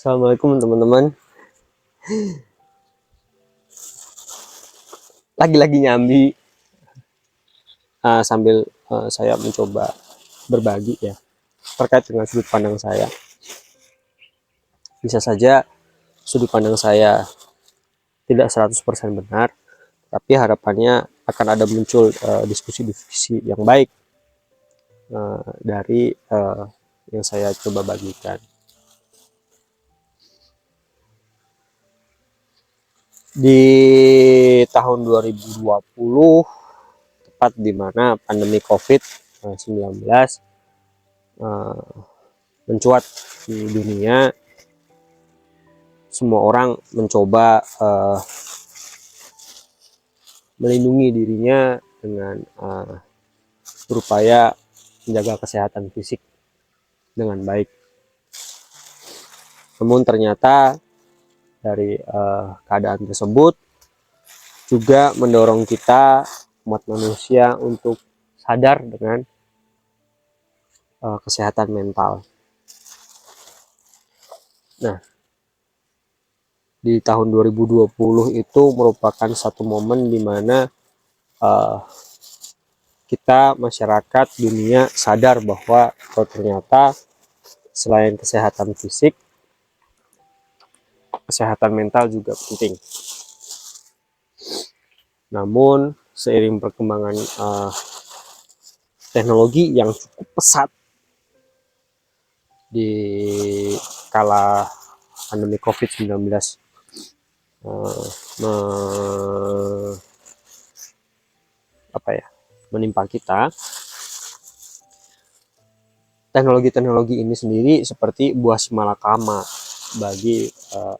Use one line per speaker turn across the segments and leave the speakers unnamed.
Assalamualaikum teman-teman. Lagi-lagi nyambi sambil saya mencoba berbagi ya terkait dengan sudut pandang saya. Bisa saja sudut pandang saya tidak 100% benar, tapi harapannya akan ada muncul diskusi-diskusi yang baik dari yang saya coba bagikan. Di tahun 2020, tepat di mana pandemi COVID-19 mencuat di dunia, semua orang mencoba melindungi dirinya dengan berupaya menjaga kesehatan fisik dengan baik. Namun ternyata dari keadaan tersebut juga mendorong kita umat manusia untuk sadar dengan kesehatan mental. Nah, di tahun 2020 itu merupakan satu momen di mana kita masyarakat dunia sadar bahwa ternyata selain kesehatan fisik, kesehatan mental juga penting. Namun seiring perkembangan teknologi yang cukup pesat di kala pandemi COVID-19 menimpa kita, teknologi-teknologi ini sendiri seperti buah simalakama bagi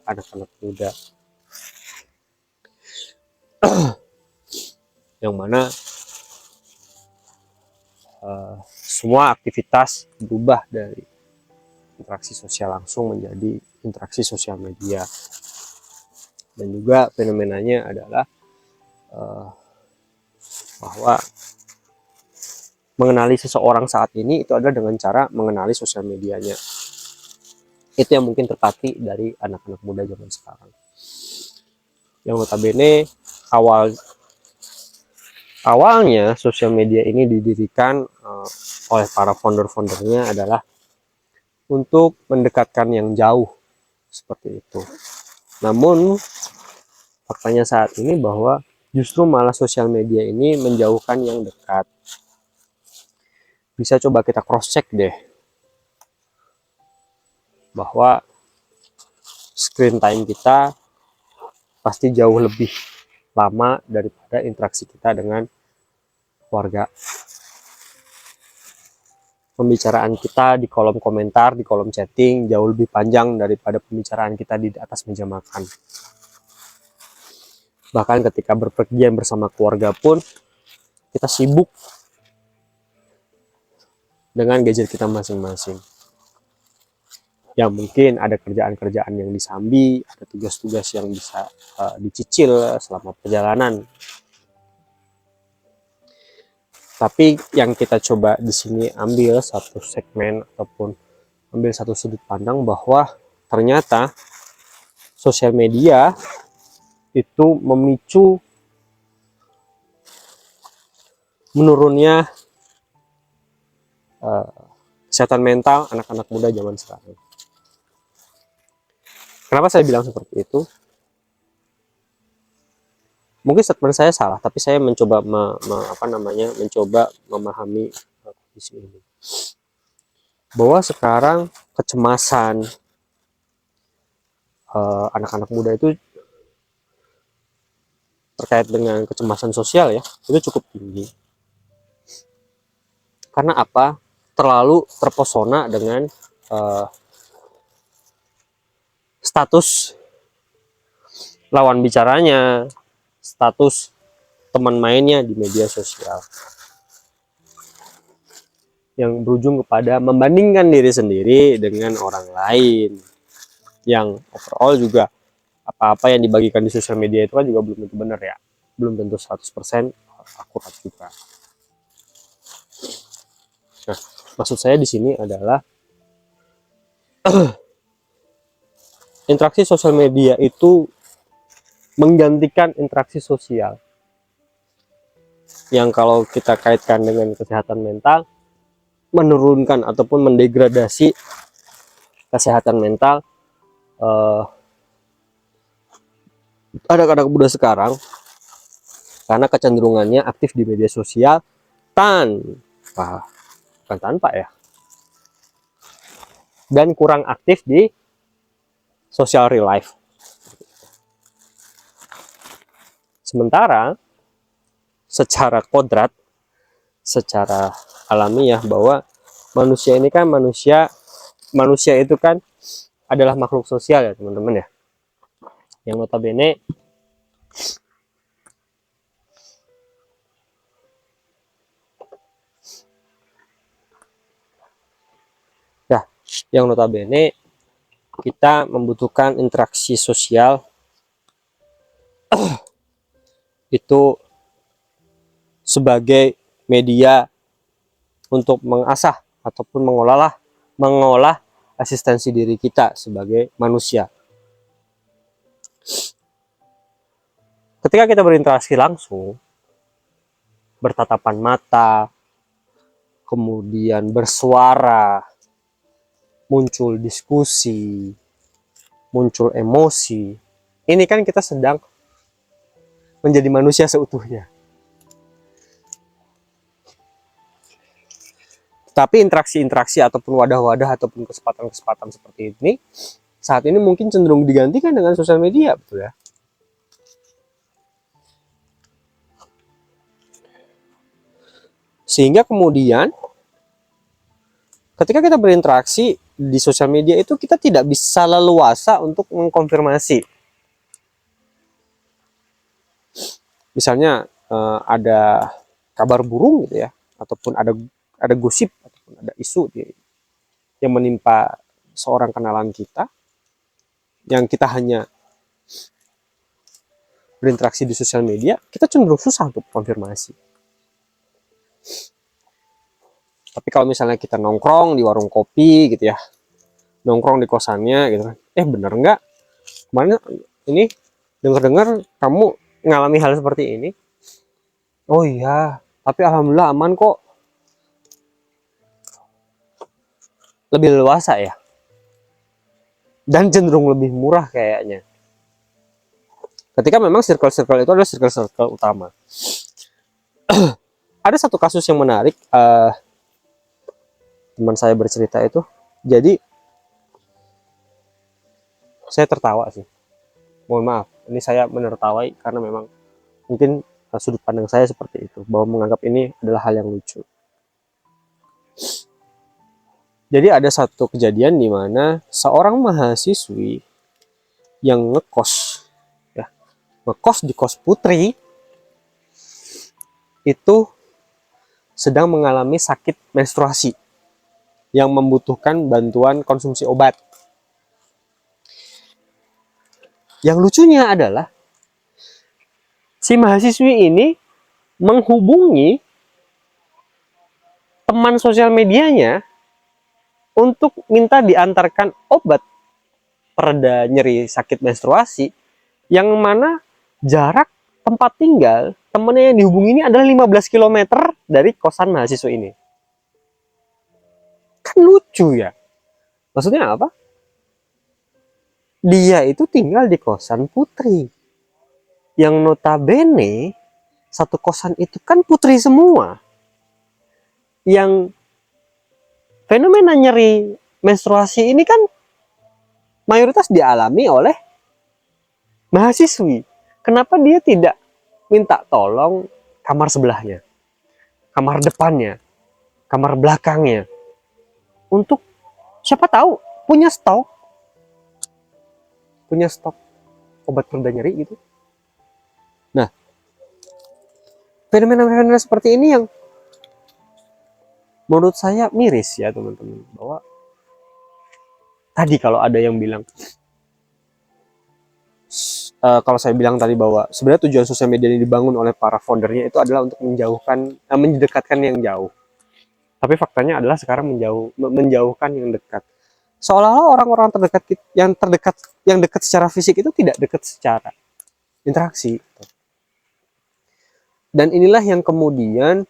anak-anak muda, yang mana semua aktivitas berubah dari interaksi sosial langsung menjadi interaksi sosial media. Dan juga fenomenanya adalah bahwa mengenali seseorang saat ini itu adalah dengan cara mengenali sosial medianya. Itu yang mungkin terpati dari anak-anak muda zaman sekarang, yang notabene awalnya sosial media ini didirikan oleh para founder-foundernya adalah untuk mendekatkan yang jauh seperti itu. Namun faktanya saat ini bahwa justru malah sosial media ini menjauhkan yang dekat. Bisa coba kita cross check deh bahwa screen time kita pasti jauh lebih lama daripada interaksi kita dengan keluarga. Pembicaraan kita di kolom komentar, di kolom chatting jauh lebih panjang daripada pembicaraan kita di atas meja makan. Bahkan ketika berpergian bersama keluarga pun kita sibuk dengan gadget kita masing-masing. Ya mungkin ada kerjaan-kerjaan yang disambi, ada tugas-tugas yang bisa dicicil selama perjalanan. Tapi yang kita coba di sini ambil satu segmen ataupun ambil satu sudut pandang bahwa ternyata sosial media itu memicu menurunnya kesehatan mental anak-anak muda zaman sekarang. Kenapa saya bilang seperti itu? Mungkin statement saya salah, tapi saya mencoba mencoba memahami kondisi ini. Bahwa sekarang kecemasan anak-anak muda itu terkait dengan kecemasan sosial ya, itu cukup tinggi. Karena apa? Terlalu terpesona dengan status lawan bicaranya, status teman mainnya di media sosial, yang berujung kepada membandingkan diri sendiri dengan orang lain, yang overall juga apa-apa yang dibagikan di sosial media itu kan juga belum tentu benar ya, belum tentu 100% akurat juga. Nah, maksud saya di sini adalah interaksi sosial media itu menggantikan interaksi sosial, yang kalau kita kaitkan dengan kesehatan mental, menurunkan ataupun mendegradasi kesehatan mental anak-anak muda sekarang, karena kecenderungannya aktif di media sosial bukan tanpa ya, dan kurang aktif di social real life. Sementara secara kodrat, secara alamiah, bahwa manusia ini kan manusia itu kan adalah makhluk sosial ya teman-teman ya, yang notabene kita membutuhkan interaksi sosial itu sebagai media untuk mengasah ataupun mengolah eksistensi diri kita sebagai manusia. Ketika kita berinteraksi langsung, bertatapan mata, kemudian bersuara, muncul diskusi, muncul emosi, ini kan kita sedang menjadi manusia seutuhnya. Tapi interaksi-interaksi ataupun wadah-wadah ataupun kesempatan-kesempatan seperti ini saat ini mungkin cenderung digantikan dengan sosial media, betul ya. Sehingga kemudian ketika kita berinteraksi di sosial media itu kita tidak bisa leluasa untuk mengkonfirmasi. Misalnya ada kabar burung gitu ya, ataupun ada gosip ataupun ada isu yang menimpa seorang kenalan kita, yang kita hanya berinteraksi di sosial media, kita cenderung susah untuk konfirmasi. Tapi kalau misalnya kita nongkrong di warung kopi gitu ya, nongkrong di kosannya gitu kan, bener nggak kemarin ini dengar-dengar kamu ngalami hal seperti ini? Oh iya, tapi alhamdulillah aman kok. Lebih leluasa ya, dan cenderung lebih murah kayaknya, ketika memang circle-circle itu adalah circle-circle utama. Ada satu kasus yang menarik, teman saya bercerita itu, jadi saya tertawa sih, mohon maaf, ini saya menertawai karena memang mungkin sudut pandang saya seperti itu, bahwa menganggap ini adalah hal yang lucu. Jadi ada satu kejadian di mana seorang mahasiswi yang ngekos di kos putri itu sedang mengalami sakit menstruasi yang membutuhkan bantuan konsumsi obat. Yang lucunya adalah si mahasiswi ini menghubungi teman sosial medianya untuk minta diantarkan obat pereda nyeri sakit menstruasi, yang mana jarak tempat tinggal temennya yang dihubungi ini adalah 15 km dari kosan mahasiswa ini. Kan lucu ya, maksudnya apa? Dia itu tinggal di kosan putri, yang notabene satu kosan itu kan putri semua, yang fenomena nyeri menstruasi ini kan mayoritas dialami oleh mahasiswi. Kenapa dia tidak minta tolong kamar sebelahnya, kamar depannya, kamar belakangnya, untuk siapa tahu punya stok obat pereda nyeri gitu. Nah, fenomena-fenomena seperti ini yang menurut saya miris ya teman-teman, bahwa tadi kalau ada yang bilang, kalau saya bilang tadi bahwa sebenarnya tujuan sosial media ini dibangun oleh para foundernya itu adalah untuk mendekatkan yang jauh. Tapi faktanya adalah sekarang menjauhkan yang dekat. Seolah-olah orang-orang terdekat yang dekat secara fisik itu tidak dekat secara interaksi. Dan inilah yang kemudian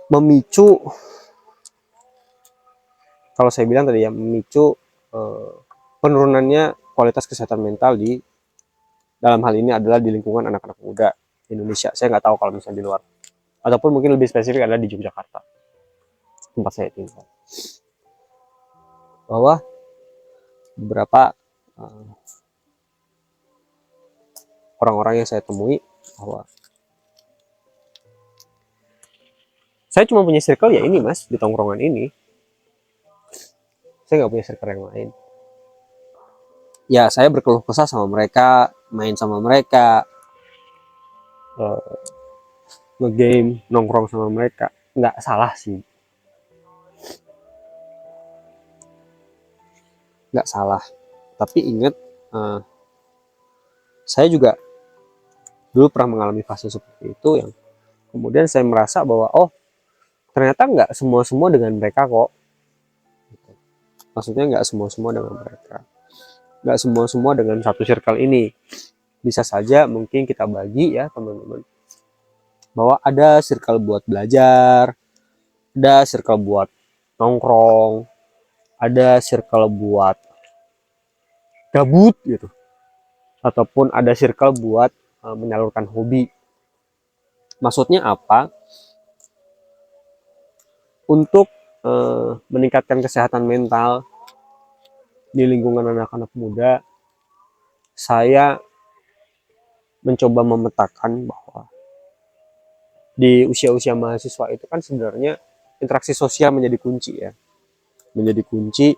memicu, kalau saya bilang tadi ya, memicu penurunannya kualitas kesehatan mental di dalam hal ini adalah di lingkungan anak-anak muda Indonesia. Saya nggak tahu kalau misalnya di luar, ataupun mungkin lebih spesifik adalah di Yogyakarta, tempat saya tinggal. Bahwa beberapa orang-orang yang saya temui, bahwa saya cuma punya circle ya ini mas, di tongkrongan ini. Saya nggak punya circle yang lain. Ya saya berkeluh kesah sama mereka, main sama mereka, ngegame, nongkrong sama mereka. Nggak salah sih. Nggak salah. Tapi ingat, saya juga dulu pernah mengalami fase seperti itu, yang kemudian saya merasa bahwa oh ternyata nggak semua dengan mereka kok. Maksudnya nggak semua dengan mereka, nggak semua dengan satu circle ini. Bisa saja mungkin kita bagi ya teman-teman, bahwa ada circle buat belajar, ada circle buat nongkrong, ada circle buat gabut gitu, ataupun ada circle buat menyalurkan hobi. Maksudnya apa? Untuk meningkatkan kesehatan mental di lingkungan anak-anak muda, saya mencoba memetakan bahwa di usia-usia mahasiswa itu kan sebenarnya interaksi sosial menjadi kunci ya, menjadi kunci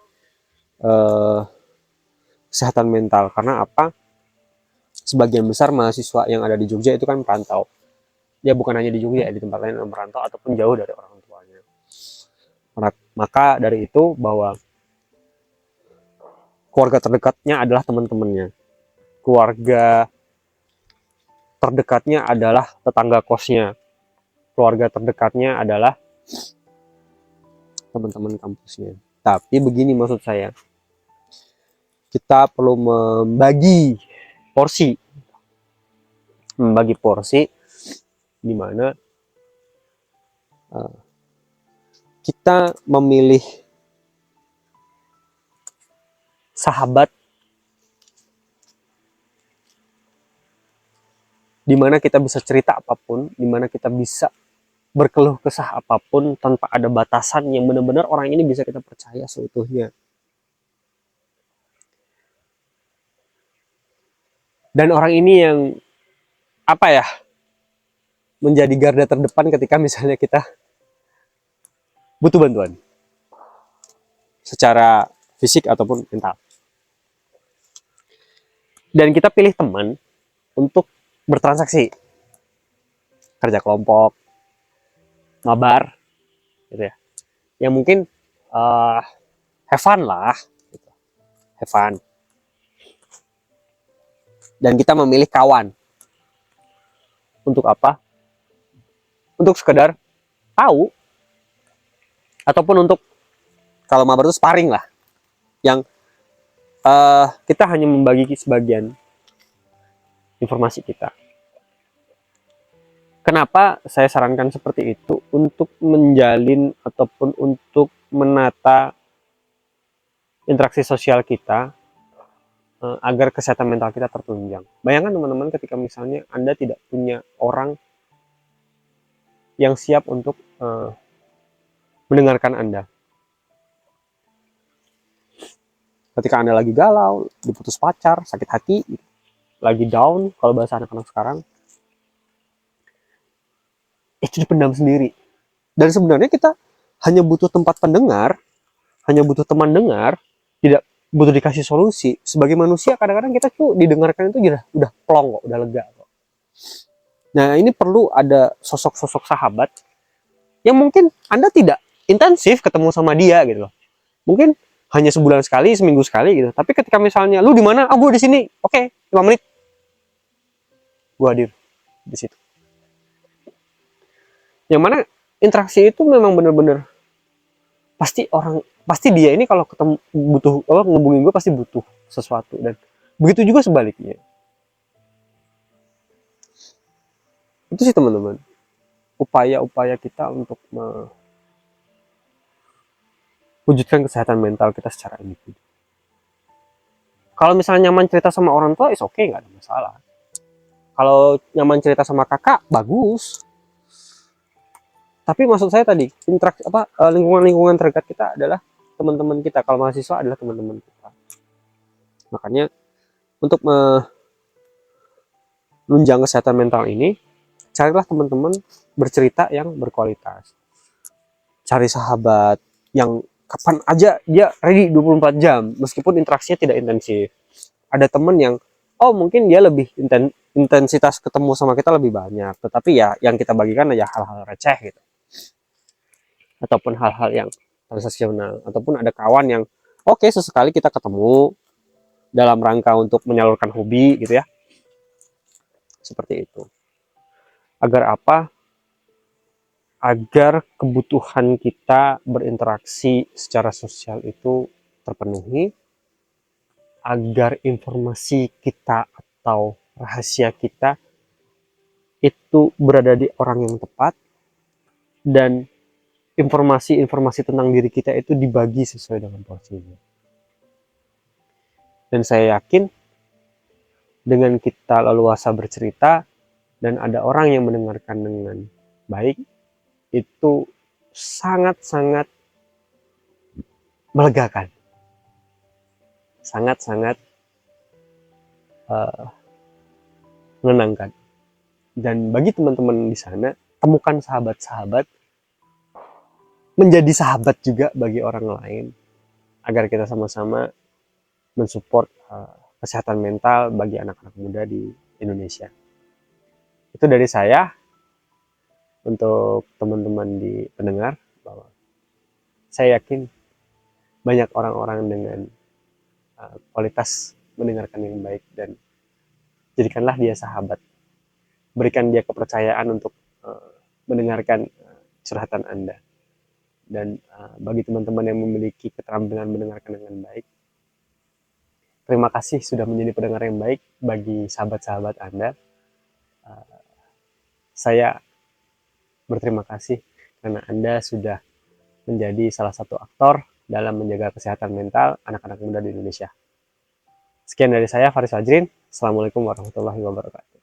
kesehatan mental. Karena apa? Sebagian besar mahasiswa yang ada di Jogja itu kan merantau. Ya bukan hanya di Jogja, ya, di tempat lain merantau ataupun jauh dari orang tuanya. Maka dari itu bahwa keluarga terdekatnya adalah teman-temannya. Keluarga terdekatnya adalah tetangga kosnya. Keluarga terdekatnya adalah teman-teman kampusnya. Tapi begini maksud saya, kita perlu membagi porsi, di mana kita memilih sahabat di mana kita bisa cerita apapun, di mana kita bisa berkeluh kesah apapun tanpa ada batasan, yang benar-benar orang ini bisa kita percaya seutuhnya. Dan orang ini yang apa ya, menjadi garda terdepan ketika misalnya kita butuh bantuan secara fisik ataupun mental. Dan kita pilih teman untuk bertransaksi, kerja kelompok, mabar, gitu ya. Yang mungkin have fun lah, gitu. Have fun. Dan kita memilih kawan untuk apa? Untuk sekedar tahu, ataupun untuk kalau mabar itu sparring lah, yang kita hanya membagi sebagian informasi kita. Kenapa saya sarankan seperti itu? Untuk menjalin ataupun untuk menata interaksi sosial kita agar kesehatan mental kita tertunjang. Bayangkan teman-teman, ketika misalnya Anda tidak punya orang yang siap untuk mendengarkan Anda. Ketika Anda lagi galau, diputus pacar, sakit hati, lagi down, kalau bahasa anak-anak sekarang, itu dipendam sendiri. Dan sebenarnya kita hanya butuh tempat pendengar, hanya butuh teman dengar, tidak butuh dikasih solusi. Sebagai manusia kadang-kadang kita tuh didengarkan itu udah plong kok, udah lega kok. Nah ini perlu ada sosok-sosok sahabat yang mungkin Anda tidak intensif ketemu sama dia gitu loh. Mungkin hanya sebulan sekali, seminggu sekali gitu. Tapi ketika misalnya lu di mana? Ah, gue di sini. Oke, 5 menit. Gue hadir di situ. Yang mana interaksi itu memang benar-benar pasti dia ini kalau ketemu butuh ngubungin gue pasti butuh sesuatu, dan begitu juga sebaliknya. Itu sih teman-teman, upaya-upaya kita untuk mewujudkan kesehatan mental kita secara individu. Kalau misalnya nyaman cerita sama orang tua, is okay, nggak ada masalah. Kalau nyaman cerita sama kakak, bagus. Tapi maksud saya tadi, interaksi lingkungan-lingkungan terdekat kita adalah teman-teman kita. Kalau mahasiswa adalah teman-teman kita. Makanya untuk menunjang kesehatan mental ini, carilah teman-teman bercerita yang berkualitas. Cari sahabat yang kapan aja dia ready 24 jam, meskipun interaksinya tidak intensif. Ada teman yang, mungkin dia lebih intensitas ketemu sama kita lebih banyak, tetapi ya yang kita bagikan aja hal-hal receh gitu. Ataupun hal-hal yang transaksional. Ataupun ada kawan yang, sesekali kita ketemu dalam rangka untuk menyalurkan hobi gitu ya. Seperti itu. Agar apa? Agar kebutuhan kita berinteraksi secara sosial itu terpenuhi, agar informasi kita atau rahasia kita itu berada di orang yang tepat, dan informasi-informasi tentang diri kita itu dibagi sesuai dengan porsinya. Dan saya yakin dengan kita leluasa bercerita dan ada orang yang mendengarkan dengan baik, itu sangat-sangat melegakan, sangat-sangat menenangkan. Dan bagi teman-teman di sana, temukan sahabat-sahabat, menjadi sahabat juga bagi orang lain, agar kita sama-sama mensupport kesehatan mental bagi anak-anak muda di Indonesia. Itu dari saya untuk teman-teman di pendengar, bahwa saya yakin banyak orang-orang dengan kualitas mendengarkan yang baik, dan jadikanlah dia sahabat. Berikan dia kepercayaan untuk mendengarkan curhatan Anda. Dan bagi teman-teman yang memiliki keterampilan mendengarkan dengan baik, terima kasih sudah menjadi pendengar yang baik bagi sahabat-sahabat Anda. Saya berterima kasih karena Anda sudah menjadi salah satu aktor dalam menjaga kesehatan mental anak-anak muda di Indonesia. Sekian dari saya, Faris Fajrin. Assalamualaikum warahmatullahi wabarakatuh.